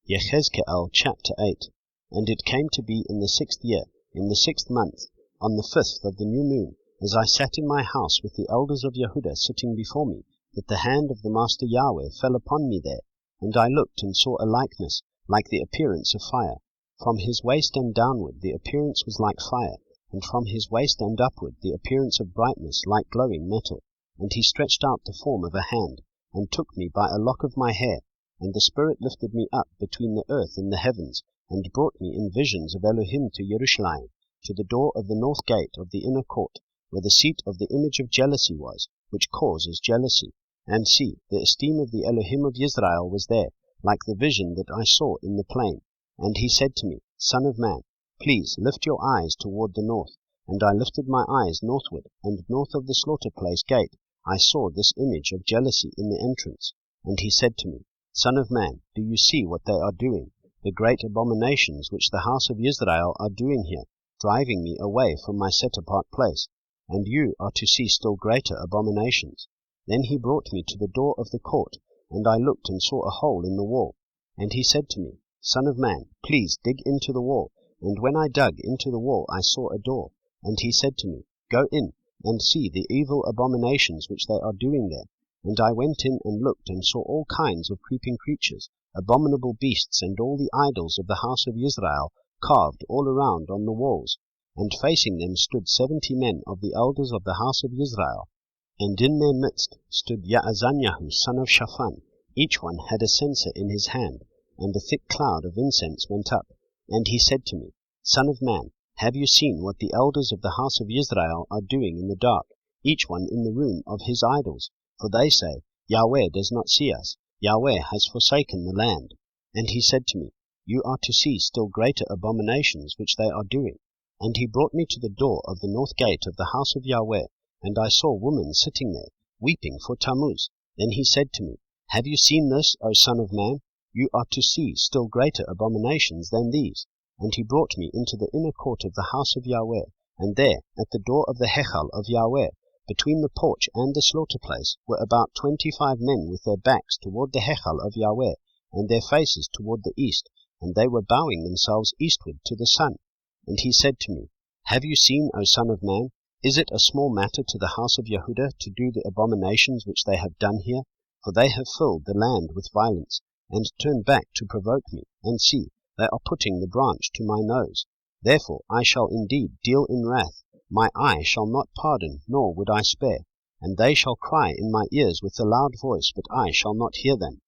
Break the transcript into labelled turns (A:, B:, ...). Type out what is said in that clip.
A: Yehezqmêl chapter 8. And it came to be in the 6th year, in the 6th month, on the 5th of the new moon, as I sat in my house with the elders of Yehudah sitting before me, that the hand of the Master Yahweh fell upon me there. And I looked and saw a likeness, like the appearance of fire. From his waist and downward the appearance was like fire, and from his waist and upward the appearance of brightness like glowing metal. And he stretched out the form of a hand, and took me by a lock of my hair, and the Spirit lifted me up between the earth and the heavens, and brought me in visions of Elohim to Jerusalem, to the door of the north gate of the inner court, where the seat of the image of jealousy was, which causes jealousy. And see, the esteem of the Elohim of Israel was there, like the vision that I saw in the plain. And he said to me, Son of man, please lift your eyes toward the north. And I lifted my eyes northward, and north of the slaughter place gate I saw this image of jealousy in the entrance. And he said to me, Son of man, do you see what they are doing, the great abominations which the house of Israel are doing here, driving me away from my set-apart place? And you are to see still greater abominations. Then he brought me to the door of the court, and I looked and saw a hole in the wall. And he said to me, Son of man, please dig into the wall. And when I dug into the wall I saw a door. And he said to me, Go in, and see the evil abominations which they are doing there. And I went in and looked, and saw all kinds of creeping creatures, abominable beasts, and all the idols of the house of Israel, carved all around on the walls. And facing them stood 70 men of the elders of the house of Israel. And in their midst stood Yaazaniah son of Shaphan. Each one had a censer in his hand, and a thick cloud of incense went up. And he said to me, Son of man, have you seen what the elders of the house of Israel are doing in the dark, each one in the room of his idols? For they say, Yahweh does not see us, Yahweh has forsaken the land. And he said to me, You are to see still greater abominations which they are doing. And he brought me to the door of the north gate of the house of Yahweh, and I saw women sitting there, weeping for Tammuz. Then he said to me, Have you seen this, O son of man? You are to see still greater abominations than these. And he brought me into the inner court of the house of Yahweh, and there, at the door of the Hechal of Yahweh, between the porch and the slaughter place, were about 25 men with their backs toward the Hechal of Yahweh, and their faces toward the east, and they were bowing themselves eastward to the sun. And he said to me, Have you seen, O son of man? Is it a small matter to the house of Yehudah to do the abominations which they have done here? For they have filled the land with violence, and turned back to provoke me, and see, they are putting the branch to my nose. Therefore I shall indeed deal in wrath. My eye shall not pardon, nor would I spare. And they shall cry in my ears with a loud voice, but I shall not hear them.